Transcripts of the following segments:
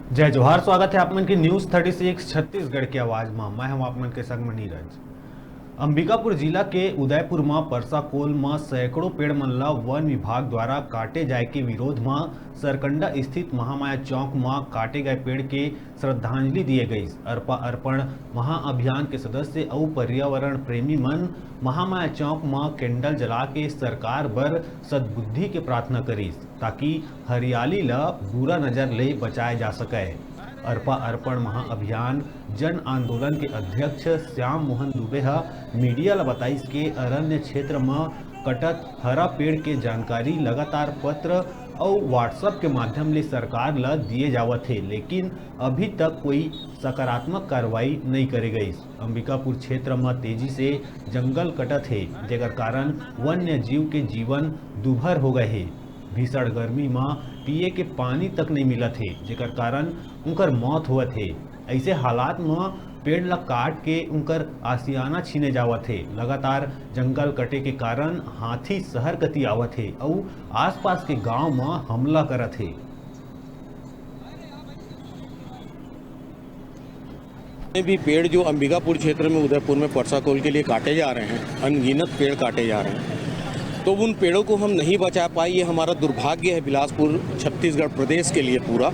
जय जोहार। स्वागत है आप मन की न्यूज 36 छत्तीसगढ़ की आवाज में। मैं हम आप मन के संग में नीरज। अंबिकापुर जिला के उदयपुर में परसाकोल में सैकड़ों पेड़ मन ला वन विभाग द्वारा काटे जाए के विरोध में सरकंडा स्थित महामाया चौक में काटे गए पेड़ के श्रद्धांजलि दिए गई। अर्पा अर्पण महाअभियान के सदस्य और पर्यावरण प्रेमी मन महामाया चौक में कैंडल जला के सरकार बर सद्बुद्धि के प्रार्थना करीस ताकि हरियाली ला बुरा नजर ले बचाए जा सके। अर्पा अर्पण महाअभियान जन आंदोलन के अध्यक्ष श्याम मोहन दुबे मीडिया ला बताइस के अरण्य क्षेत्र में कटत हरा पेड़ के जानकारी लगातार पत्र और व्हाट्सएप के माध्यम ले सरकार ला दिए जावत है, लेकिन अभी तक कोई सकारात्मक कार्रवाई नहीं करे गई। अंबिकापुर क्षेत्र में तेजी से जंगल कटत है, जेकर कारण वन्य जीव के जीवन दुभर हो गए है। भीषण गर्मी में पिए के पानी तक नहीं मिलत है, जेकर कारण उनकर मौत हुआ है। ऐसे हालात में पेड़ ला काट के उनकर आसियाना छीने जावत है। लगातार जंगल कटे के कारण हाथी शहर कती आवत है और आसपास के गांव में हमला करत है। भी पेड़ जो अंबिकापुर क्षेत्र में उदयपुर में परसाकोल के लिए काटे जा रहे हैं, अनगिनत पेड़ काटे जा रहे हैं, तो उन पेड़ों को हम नहीं बचा पाए। ये हमारा दुर्भाग्य है बिलासपुर छत्तीसगढ़ प्रदेश के लिए पूरा,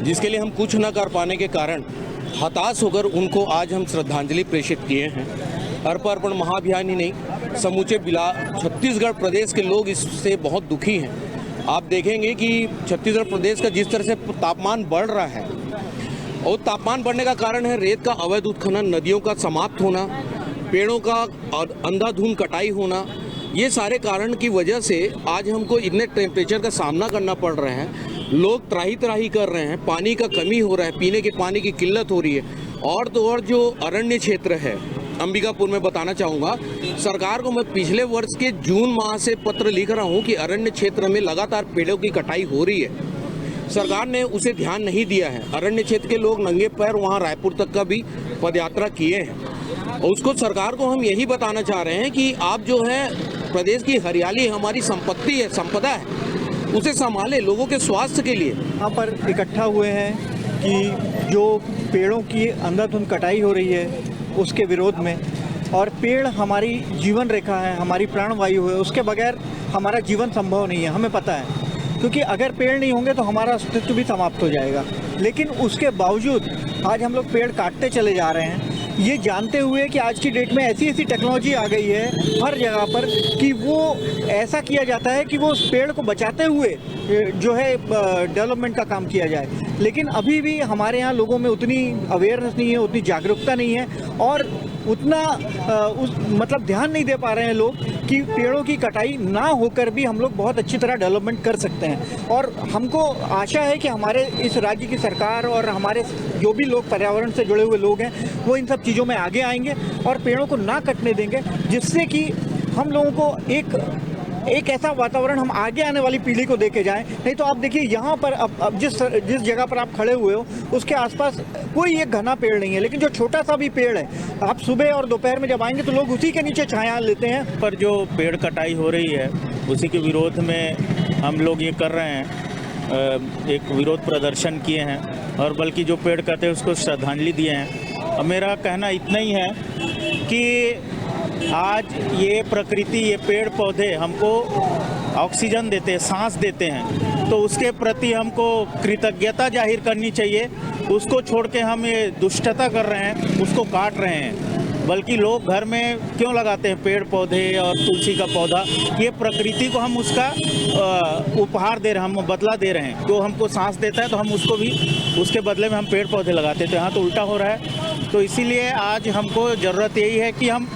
जिसके लिए हम कुछ न कर पाने के कारण हताश होकर उनको आज हम श्रद्धांजलि प्रेषित किए हैं। अर्पा अर्पण महाअभियान ही नहीं, समूचे छत्तीसगढ़ प्रदेश के लोग इससे बहुत दुखी हैं। आप देखेंगे कि छत्तीसगढ़ प्रदेश का जिस तरह से तापमान बढ़ रहा है, और तापमान बढ़ने का कारण है रेत का अवैध उत्खनन, नदियों का समाप्त होना, पेड़ों का अंधाधुंध कटाई होना। ये सारे कारण की वजह से आज हमको इतने टेम्परेचर का सामना करना पड़ रहा है। लोग त्राही त्राही कर रहे हैं, पानी का कमी हो रहा है, पीने के पानी की किल्लत हो रही है। और तो और जो अरण्य क्षेत्र है अंबिकापुर में, बताना चाहूँगा सरकार को, मैं पिछले वर्ष के जून माह से पत्र लिख रहा हूँ कि अरण्य क्षेत्र में लगातार पेड़ों की कटाई हो रही है। सरकार ने उसे ध्यान नहीं दिया है। अरण्य क्षेत्र के लोग नंगे पैर वहाँ रायपुर तक का भी पदयात्रा किए हैं। और उसको सरकार को हम यही बताना चाह रहे हैं कि आप जो है प्रदेश की हरियाली हमारी संपत्ति है, संपदा है, उसे संभाले लोगों के स्वास्थ्य के लिए। यहाँ पर इकट्ठा हुए हैं कि जो पेड़ों की अंधाधुंध कटाई हो रही है उसके विरोध में, और पेड़ हमारी जीवन रेखा है, हमारी प्राणवायु है, उसके बगैर हमारा जीवन संभव नहीं है, हमें पता है। क्योंकि अगर पेड़ नहीं होंगे तो हमारा अस्तित्व भी समाप्त हो जाएगा। लेकिन उसके बावजूद आज हम लोग पेड़ काटते चले जा रहे हैं, ये जानते हुए कि आज की डेट में ऐसी ऐसी टेक्नोलॉजी आ गई है हर जगह पर कि वो ऐसा किया जाता है कि वो उस पेड़ को बचाते हुए जो है डेवलपमेंट का काम किया जाए। लेकिन अभी भी हमारे यहाँ लोगों में उतनी अवेयरनेस नहीं है, उतनी जागरूकता नहीं है, और उतना मतलब ध्यान नहीं दे पा रहे हैं लोग कि पेड़ों की कटाई ना होकर भी हम लोग बहुत अच्छी तरह डेवलपमेंट कर सकते हैं। और हमको आशा है कि हमारे इस राज्य की सरकार और हमारे जो भी लोग पर्यावरण से जुड़े हुए लोग हैं वो इन सब चीज़ों में आगे आएंगे और पेड़ों को ना कटने देंगे, जिससे कि हम लोगों को एक ऐसा वातावरण हम आगे आने वाली पीढ़ी को देके जाएं। नहीं तो आप देखिए यहाँ पर अब जिस जगह पर आप खड़े हुए हो उसके आसपास कोई एक घना पेड़ नहीं है, लेकिन जो छोटा सा भी पेड़ है, आप सुबह और दोपहर में जब आएंगे तो लोग उसी के नीचे छाया लेते हैं। पर जो पेड़ कटाई हो रही है उसी के विरोध में हम लोग ये कर रहे हैं, एक विरोध प्रदर्शन किए हैं, और बल्कि जो पेड़ कटे उसको श्रद्धांजलि दिए हैं। और मेरा कहना इतना ही है कि आज ये प्रकृति, ये पेड़ पौधे हमको ऑक्सीजन देते हैं, सांस देते हैं, तो उसके प्रति हमको कृतज्ञता जाहिर करनी चाहिए। उसको छोड़ के हम ये दुष्टता कर रहे हैं, उसको काट रहे हैं। बल्कि लोग घर में क्यों लगाते हैं पेड़ पौधे और तुलसी का पौधा? ये प्रकृति को हम उसका उपहार दे रहे हैं, हम बदला दे रहे हैं। जो हमको सांस देता है तो हम उसको भी उसके बदले में हम पेड़ पौधे लगाते हैं, तो यहाँ तो उल्टा हो रहा है। तो इसीलिए आज हमको ज़रूरत यही है कि हम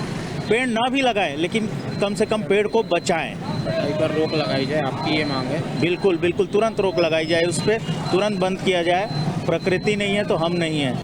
पेड़ ना भी लगाएं, लेकिन कम से कम पेड़ को बचाएं। इस पर रोक लगाई जाए, आपकी ये मांग है? बिल्कुल बिल्कुल, तुरंत रोक लगाई जाए, उस पर तुरंत बंद किया जाए। प्रकृति नहीं है तो हम नहीं हैं।